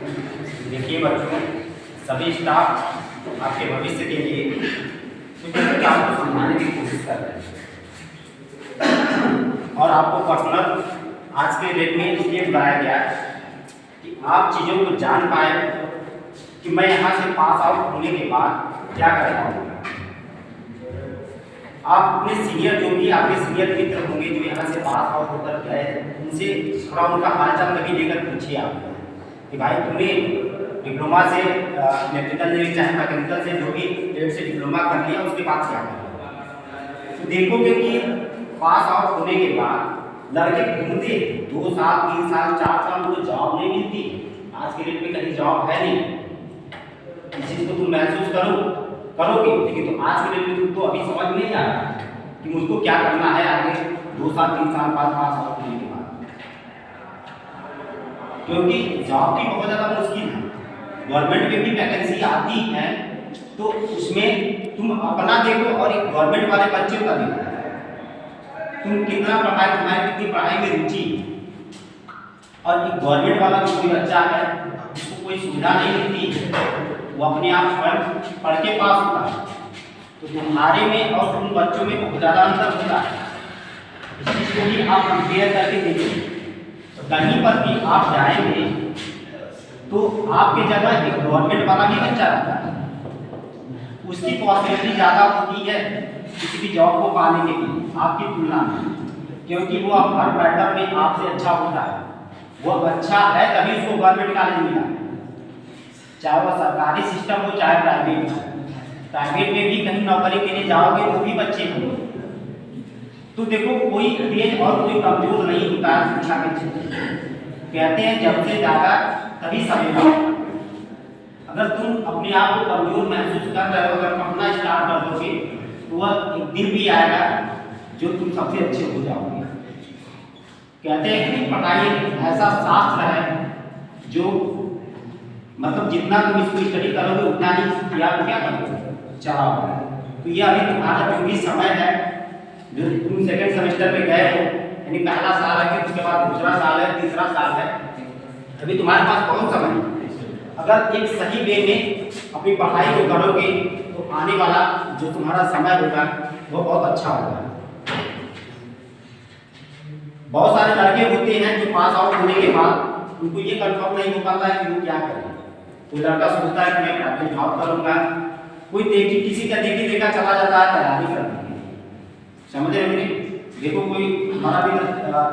देखिए बच्चों, सभी स्टाफ आपके भविष्य के लिए कुछ न कुछ आपको समझाने की कोशिश कर रहे हैं और आपको पर्सनल आज के डेट में इसलिए बुलाया गया है कि आप चीज़ों को जान पाए कि मैं यहाँ से पास आउट होने के बाद क्या कर पाऊँगा। आप अपने सीनियर जो भी आपके सीनियर मित्र होंगे जो यहाँ से पास आउट होकर गए उनसे थोड़ा उनका हालचाल कभी लेकर पूछिए आप कि भाई तुमने डिप्लोमा से इलेक्ट्रिकल से चाहे मैकेनिकल से जो भी ट्रेड से डिप्लोमा कर लिया उसके बाद क्या करें। तो देखोगे कि पास आउट होने के बाद लड़के घूमते 2 साल 3 साल 4 साल उनको जॉब नहीं मिलती। आज के डेट में कहीं जॉब है नहीं, इस चीज़ को तुम महसूस करोगे, लेकिन तो आज के डेट में तुमको अभी समझ नहीं आ रहा कि मुझको क्या करना है आगे 2 साल 3 साल बाद पास आउट होने के बाद, क्योंकि जॉब भी बहुत ज़्यादा मुश्किल है। गवर्नमेंट में भी वैकेंसी आती है तो उसमें तुम अपना देखो और एक गवर्नमेंट वाले बच्चे का देखो, तुम कितना पढ़ाई तुम्हारी कितनी पढ़ाई में रुचि, और एक गवर्नमेंट वाला जो कोई बच्चा है उसको कोई सुविधा नहीं मिलती, वो अपने आप स्वयं पढ़ के पास होता है। तो तुम्हारे में और उन बच्चों में बहुत ज़्यादा अंतर होता है। इस चीज़ को भी आप कंपेयर करके देखिए। तो कहीं पर भी आप जाएंगे तो आपके जगह एक गवर्नमेंट वाला भी बच्चा रहता है, उसकी पॉसिबिलिटी ज़्यादा होती है किसी भी जॉब को पाने के लिए आपकी तुलना में, क्योंकि वो हर मैटर में आपसे अच्छा होता है। वो अच्छा है तभी उसको गवर्नमेंट कॉलेज मिला, चाहे वह सरकारी सिस्टम हो चाहे प्राइवेट हो। प्राइवेट में भी कहीं नौकरी के लिए जाओगे वो भी बच्चे होंगे। तो देखो, कोई तेज और कोई कमजोर नहीं होता है शिक्षा के क्षेत्र में। कहते हैं जब से ज़्यादा तभी सवेरा। अगर तुम अपने आप को कमजोर महसूस कर रहे हो, अगर पढ़ना स्टार्ट कर दोगे तो वह एक दिन भी आएगा जो तुम सबसे अच्छे हो जाओगे। कहते हैं कि पढ़ाई एक ऐसा शास्त्र है जो मतलब जितना तुम इसको स्टडी करोगे उतना ही आप क्या करोगे चलाओगे। तो ये अभी तुम्हारा जो भी समय है, जो तुम सेकेंड सेमेस्टर में गए हो, यानी पहला साल है, उसके बाद दूसरा साल है, तीसरा साल है, अभी तुम्हारे पास बहुत समय है। अगर एक सही वे में अपनी पढ़ाई को करोगे तो आने वाला जो तुम्हारा समय होगा वो बहुत अच्छा होगा। बहुत सारे लड़के होते हैं जो पास आउट होने के बाद उनको ये कंफर्म नहीं हो पाता है कि वो क्या करें। कोई लड़का सोचता है कि मैं प्राइवेट जॉब करूँगा, कोई किसी का देखा चला जाता है तैयारी करने के लिए, समझ रहे हो? देखो कोई हमारा भी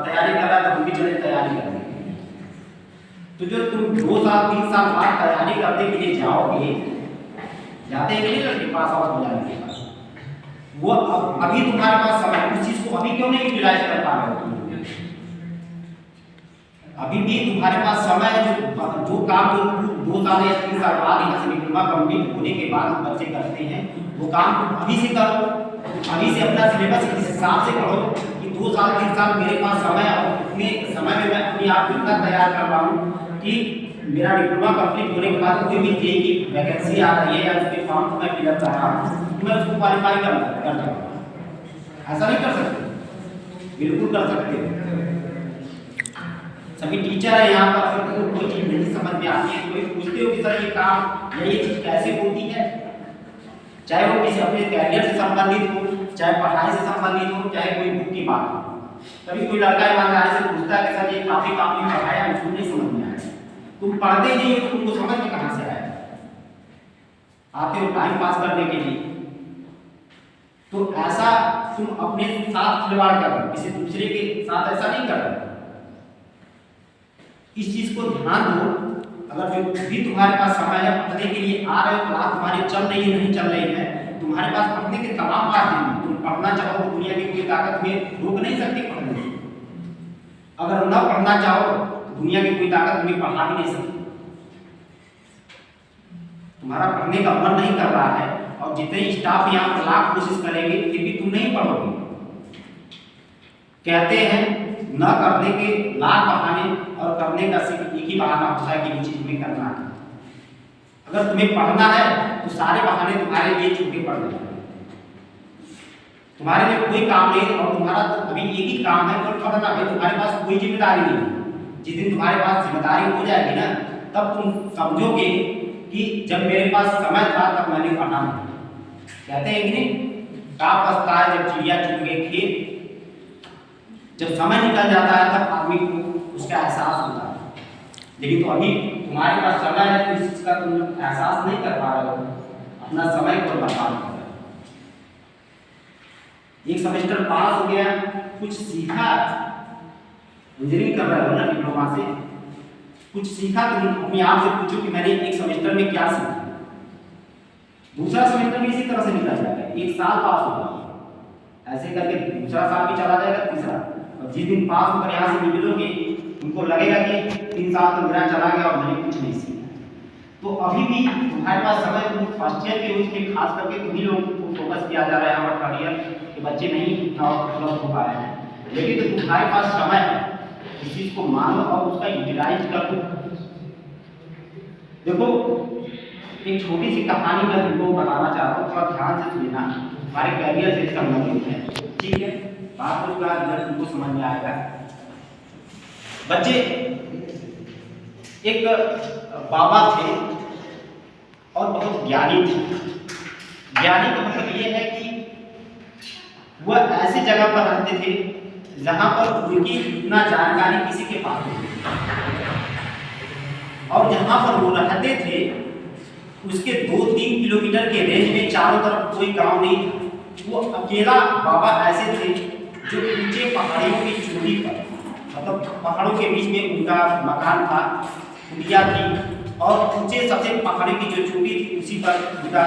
तैयारी कर रहा है तो हम भी चले तैयारी करने। तो जो तुम 2 साल 3 साल बाद तैयारी करने के लिए जाओगे, जाते हैं नहीं लड़के पास आउट हो जाने के बाद, वो अभी तुम्हारे पास समय, उस चीज़ को अभी क्यों नहीं यूटिलाइज कर पा रहे हो? अभी भी तुम्हारे पास समय है जो काम तुम 2 साल या 3 साल बाद यहाँ से डिप्लोमा कंप्लीट होने के बाद बच्चे करते हैं, वो काम तुम अभी से करो। अभी से अपना सिलेबस इस हिसाब से पढ़ो कि 2 साल 3 साल मेरे पास समय है और इतने समय में मैं अपने आप को इतना तैयार कर पाऊँ कि मेरा डिप्लोमा कंप्लीट होने के बाद कोई भी जेईई की वैकेंसी आ रही है या उसके फॉर्म को मैं फिलअप कर रहा हूँ, मैं उसको क्वालिफाई कर जाऊँ। ऐसा नहीं कर सकते? बिल्कुल कर सकते हो। सभी टीचर है यहाँ पर, अगर तो कोई चीज़ नहीं समझ में आती है, कोई पूछते हो कि सर ये काम या ये चीज़ कैसे होती है, चाहे वो किसी अपने कैरियर से संबंधित हो, चाहे पढ़ाई से संबंधित हो, चाहे कोई बुक की बात हो। कभी कोई लड़का ईमानदारी से पूछता है कि सर ये काफ़ी काम में पढ़ाया मुझको नहीं समझ में आया। तुम पढ़ते नहीं हो तो तुमको समझ में कहाँ से आया? आते हो टाइम पास करने के लिए। तो ऐसा तुम अपने साथ खिलवाड़ करो, किसी दूसरे के साथ ऐसा नहीं करो। इस चीज को ध्यान दो। अगर जो भी तुम्हारे पास समय है पढ़ने के लिए आ रहे हो, क्लास तुम्हारी चल रही है नहीं चल रही है, तुम्हारे पास पढ़ने के तमाम माध्यम हैं। तुम पढ़ना चाहो तो दुनिया की कोई ताकत तुम्हें रोक नहीं सकती पढ़ने से। अगर न पढ़ना चाहो तो दुनिया की कोई ताकत तुम्हें पढ़ा भी नहीं सकती। तुम्हारा पढ़ने का मन नहीं कर रहा है और जितने स्टाफ यहाँ पर लाख कोशिश करेंगे फिर भी तुम नहीं पढ़ोगे। कहते हैं न करने के लाख बहाने और करने का सिर्फ एक ही बहाना होता है कि ये चीज तुम्हें करना है। अगर तुम्हें पढ़ना है तो सारे बहाने तुम्हारे लिए छूटे पड़ जाएंगे। तुम्हारे लिए कोई काम नहीं और तुम्हारा तो अभी एक ही काम है और पढ़ना है। तुम्हारे पास कोई जिम्मेदारी नहीं। जिस दिन तुम्हारे पास जिम्मेदारी हो जाएगी ना तब तुम समझोगे कि जब मेरे पास समय था तब मैंने पढ़ा नहीं। कहते हैं कि नहीं, का पछताए जब चिड़िया चुग गई खेत। जब समय निकल जाता है तब आदमी को उसका एहसास होता है। लेकिन तो अभी तुम्हारे पास समय है तो इस चीज का तुम एहसास नहीं कर पा रहे हो, अपना समय को बर्बाद कर रहे हो। एक सेमेस्टर पास हो गया, कुछ सीखा, इंजीनियरिंग कर रहे हो ना डिप्लोमा से, कुछ सीखा, तुम अपने आप से पूछो कि मैंने एक सेमेस्टर में क्या सीखा। दूसरा सेमेस्टर भी इसी तरह से निकल जाएगा, एक साल पास होगा, ऐसे करके दूसरा साल भी चला जाएगा, तीसरा, और जिस दिन पास होकर यहाँ से निकलोगे तुमको लगेगा कि 3 साल तो मेरा चला गया और मैंने कुछ नहीं सीखा। तो अभी भी तुम्हारे पास समय, तुम फर्स्ट ईयर के उसमें खास करके तुम्ही लोगों को फोकस किया जा रहा है हमारे करियर के बच्चे नहीं उपलब्ध हो पाए हैं, लेकिन तो तुम्हारे पास समय है, इस चीज को मानो और उसका यूटिलाइज करो। देखो एक छोटी सी कहानी मैं तुमको बताना चाहता हूँ, थोड़ा ध्यान से सुनना, हमारे करियर से संबंधित है, ठीक है? बात को तुमको समझ में आएगा। बच्चे, एक बाबा थे और बहुत ज्ञानी थे। ज्ञानी का मतलब ये है कि वह ऐसी जगह पर रहते थे जहां पर उनकी इतना जानकारी किसी के पास नहीं, और जहां पर वो रहते थे उसके 2-3 किलोमीटर के रेंज में चारों तरफ कोई गांव नहीं था। वो अकेला बाबा ऐसे थे जो ऊंचे पहाड़ियों की चोटी पर, मतलब पहाड़ों के बीच में उनका मकान था, कुटिया थी, और ऊंचे सबसे पहाड़ी की जो चोटी थी उसी पर उनका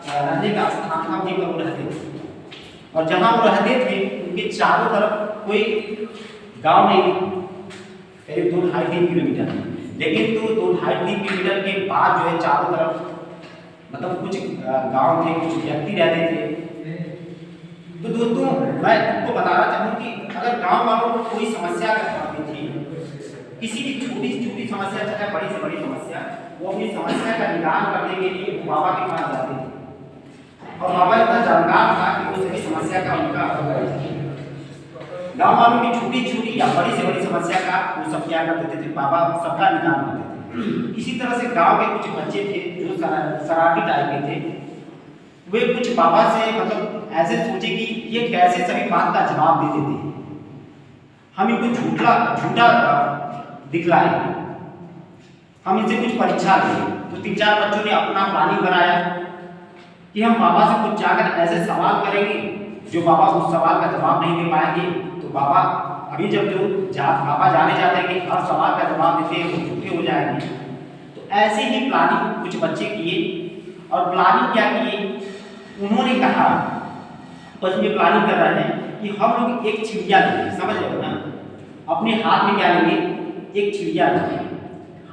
रहने का स्थान था, वहीं पर वो रहते थे। और जहाँ वो रहते थे उनके चारों तरफ कोई गांव नहीं, करीब 2-2.5-3 किलोमीटर, लेकिन तो 2-2.5-3 किलोमीटर के बाद जो है चारों तरफ मतलब कुछ गांव थे, कुछ व्यक्ति रहते थे। तो दोस्तों मैं तुमको बताना चाहूँ कि अगर गांव वालों को कोई समस्या करनी थी, किसी भी छोटी से छोटी समस्या चाहे बड़ी से बड़ी समस्या, वो अपनी समस्या का निदान करने के लिए बाबा के पास जाते थे, और बाबा इतना जानकार था कि वो सभी समस्या का उनका गांव वालों की छोटी छोटी या बड़ी से बड़ी समस्या का वो सब क्या कर देते थे, बाबा सबका निदान कर देते थे। इसी तरह से गांव के कुछ बच्चे थे जो शराबी टाइप के थे, वे कुछ बाबा से मतलब ऐसे सोचे कि ये कैसे सभी बात का जवाब दे देते हैं, हम इनको झूठा दिखलाएंगे, हम इनसे कुछ परीक्षा लेंगे। तो 3-4 बच्चों ने अपना प्लानिंग बनाया कि हम बाबा से कुछ जाकर ऐसे सवाल करेंगे जो बाबा उस सवाल का जवाब नहीं दे पाएंगे। तो बाबा अभी जब बाबा जाने जाते हैं कि हर सवाल का जवाब देते हैं वो झूठे हो जाएंगे। तो ऐसे ही प्लानिंग कुछ बच्चे किए, और प्लानिंग क्या किए, उन्होंने कहा, बस में प्लानिंग कर रहे हैं कि हम लोग एक चिड़िया लेंगे, समझ रहे हो ना, अपने हाथ में क्या लेंगे, एक चिड़िया लेंगे,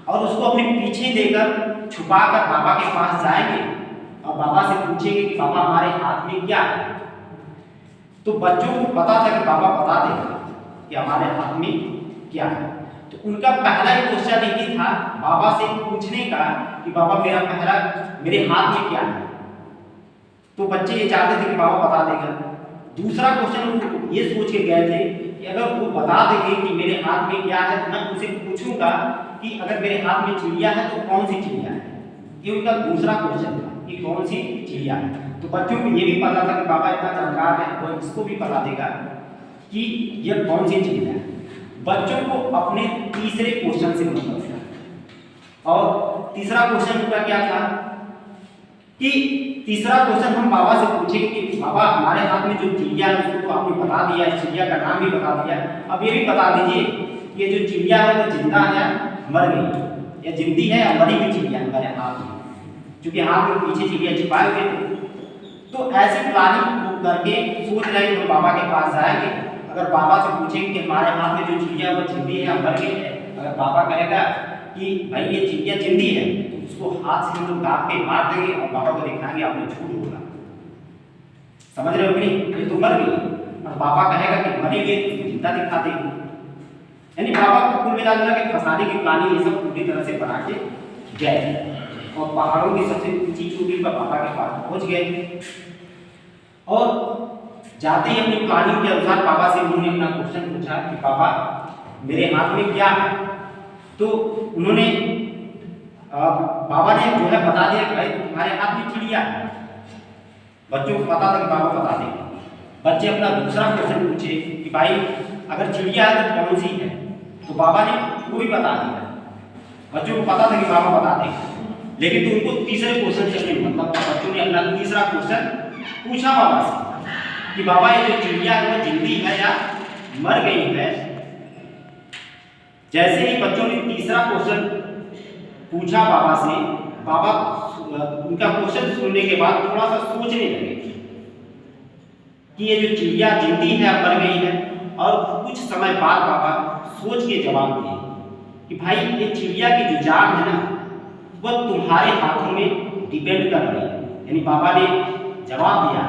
और उसको अपने पीछे लेकर छुपा कर बाबा के पास जाएंगे और बाबा से पूछेंगे कि बाबा हमारे हाथ में क्या है। तो बच्चों को पता था कि बाबा बता देगा कि हमारे हाथ में क्या है। तो उनका पहला ही क्वेश्चन यही था बाबा से पूछने का कि बाबा मेरे हाथ में क्या है। तो बच्चे ये चाहते थे कि बाबा बता देगा। दूसरा क्वेश्चन ये सोच के गए थे कि अगर वो बता देंगे कि मेरे हाथ में क्या है तो मैं उनसे पूछूंगा कि अगर मेरे हाथ में चिड़िया है तो कौन सी चिड़िया है। ये उनका दूसरा क्वेश्चन था कि कौन सी चिड़िया है। तो बच्चों को ये भी पता था कि बाबा इतना जानकार है, वो इसको भी बता देगा कि यह कौन सी चिड़िया है। बच्चों को अपने तीसरे क्वेश्चन से मतलब था। और तीसरा क्वेश्चन उनका क्या था कि तीसरा क्वेश्चन हम बाबा से पूछेंगे कि बाबा हमारे हाथ में जो चिड़िया है उसको तो आपने बता दिया, चिड़िया का नाम भी बता दिया, अब ये भी बता दीजिए ये जो चिड़िया है वो जिंदा है या मर गई, या जिंदी है या मरी हुई चिड़िया हमारे हाथ में, क्योंकि हाथ में पीछे चिड़िया छिपाए हुए थे। तो ऐसी प्लानिंग करके सोच रहे तो बाबा के पास जाएंगे, अगर बाबा से पूछेंगे कि हमारे हाथ में जो चिड़िया वो जिंदी है या मर गई है, अगर बाबा कहेगा कि भाई ये चिड़िया जिंदी है तो उसको हाथ से हम लोग दाब के मार देंगे और बाबा को दिखाएंगे आपने झूठ बोला। समझ रहे हो कि नहीं, ये तो मर गई, और बाबा कहेगा कि मरी गई तो उसको जिंदा दिखा देंगे। यानी बाबा को कुल मिला के फंसाने की प्लानिंग ये सब पूरी तरह से बना के गए, और पहाड़ों की सबसे ऊंची चोटी पर बाबा के पास पहुंच गए। और जाते ही अपनी प्लानिंग के अनुसार बाबा से उन्होंने अपना क्वेश्चन पूछा कि बाबा मेरे हाथ में क्या है। तो उन्होंने बाबा ने जो है बता दिया कि भाई तुम्हारे हाथ में चिड़िया है। बच्चों को पता था कि बाबा बता देंगे। बच्चे अपना दूसरा क्वेश्चन पूछे कि भाई अगर चिड़िया है तो कौन सी है, तो बाबा ने वो भी बता दिया। बच्चों को पता था कि बाबा बता देंगे, लेकिन तो उनको तीसरे क्वेश्चन से मतलब बच्चों ने अपना तीसरा क्वेश्चन पूछा बाबा से कि बाबा ये जो चिड़िया है वो जिंदी है या मर गई है। जैसे ही बच्चों ने तीसरा क्वेश्चन पूछा बाबा से, बाबा उनका क्वेश्चन सुनने के बाद थोड़ा सा सोचने लगे कि ये जो चिड़िया जिंदी है या मर गई है। और कुछ समय बाद बाबा सोच के जवाब दिए कि भाई ये चिड़िया की जो जान है ना वो तुम्हारे हाथों में डिपेंड कर रही है। यानी बाबा ने जवाब दिया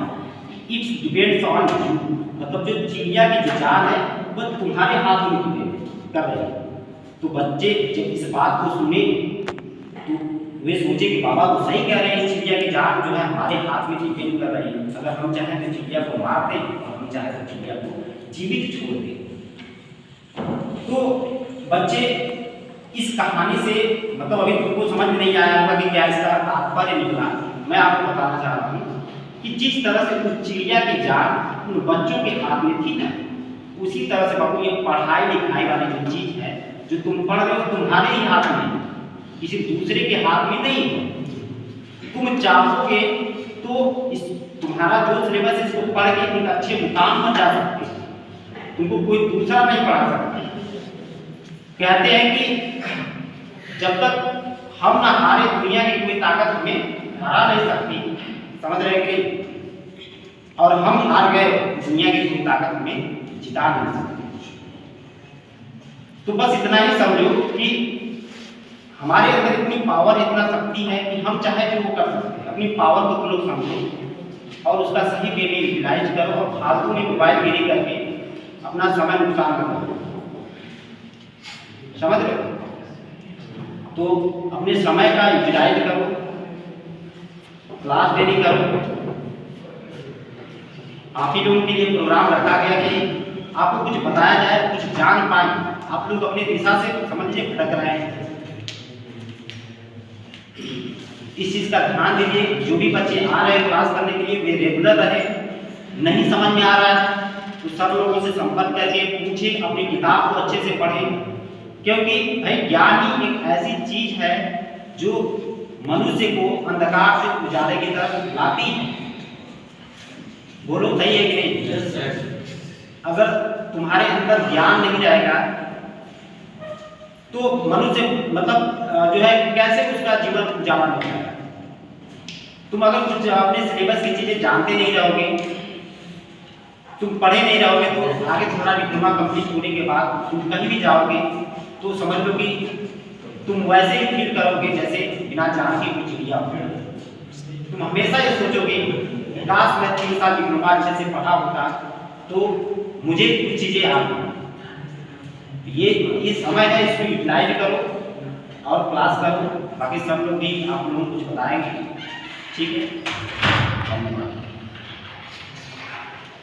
इट्स डिपेंड्स ऑन यू, मतलब जो चिड़िया की जो जान है वो तुम्हारे हाथों में डिपेंड कर रही है। तो बच्चे जब इस बात को सुने तो वे सोचे कि बाबा तो सही कह रहे हैं, चिड़िया की जान जो है हमारे हाथ में डिपेंड कर रही है। अगर हम चाहें तो चिड़िया को मार दें और हम चाहें तो चिड़िया को जीवित छोड़ दें। तो बच्चे इस कहानी से मतलब अभी तुमको समझ में नहीं आया होगा कि क्या इसका तात्पर्य निकला। मैं आपको बताना चाह रहा हूँ कि जिस तरह से उस चिड़िया की जान उन बच्चों के हाथ में थी ना, उसी तरह से बाबू ये पढ़ाई लिखाई वाली जो चीज है जो तुम पढ़ रहे हो तुम्हारे ही हाथ में, किसी दूसरे के हाथ में नहीं है। तुम चाहोगे तो इस तुम्हारा जो सिलेबस इसको पढ़ के एक अच्छे मुकाम पर जा सकते हो, तुमको कोई दूसरा नहीं पढ़ा सकता। कहते हैं कि जब तक हम ना हारे दुनिया की कोई ताकत हमें हरा नहीं सकती, समझ रहे कि नहीं? और हम हार गए दुनिया की कोई ताकत हमें जिता नहीं सकती। तो बस इतना ही समझो कि हमारे अंदर इतनी पावर, इतना शक्ति है कि हम चाहे तो वो कर सकते हैं। अपनी पावर को तुम लोग समझो और उसका सही वे में यूटिलाइज करो और फालतू में मोबाइल गिरी करके अपना समय नुकसान न करो। समझ रहे हो? तो अपने समय का यूटिलाइज करो, क्लास डेली करो। आप ही लोगों के लिए प्रोग्राम रखा गया कि आपको कुछ बताया जाए, कुछ जान पाए। आप लोग अपनी दिशा से समझिए भटक रहे हैं, इस चीज का ध्यान दीजिए। जो भी बच्चे आ रहे हैं क्लास करने के लिए वे रेगुलर रहे। नहीं समझ में आ रहा है तो सब लोगों से संपर्क करके पूछे, अपनी किताब को अच्छे से पढ़ें, क्योंकि भाई ज्ञान ही एक ऐसी चीज है जो मनुष्य को अंधकार से उजाले की तरफ लाती है। बोलो सही है कि नहीं? अगर तुम्हारे अंदर ज्ञान नहीं जाएगा तो मनुष्य मतलब जो है कैसे उसका जीवन उजाला नहीं होगा। तुम अगर कुछ अपने सिलेबस की चीजें जानते नहीं रहोगे, तुम पढ़े नहीं रहोगे, तो आगे तुम्हारा डिप्लोमा कंप्लीट होने के बाद तुम कहीं भी जाओगे तो समझ लो कि तुम वैसे ही फील करोगे जैसे बिना जान के कुछ चिड़िया हो। तुम हमेशा ये सोचोगे काश मैं 3 साल डिप्लोमा अच्छे से पढ़ा होता तो मुझे कुछ चीजें आ गई। ये समय है, इसको यूटिलाइज करो और क्लास करो। बाकी सब लोग भी आप लोगों को कुछ बताएंगे, ठीक है?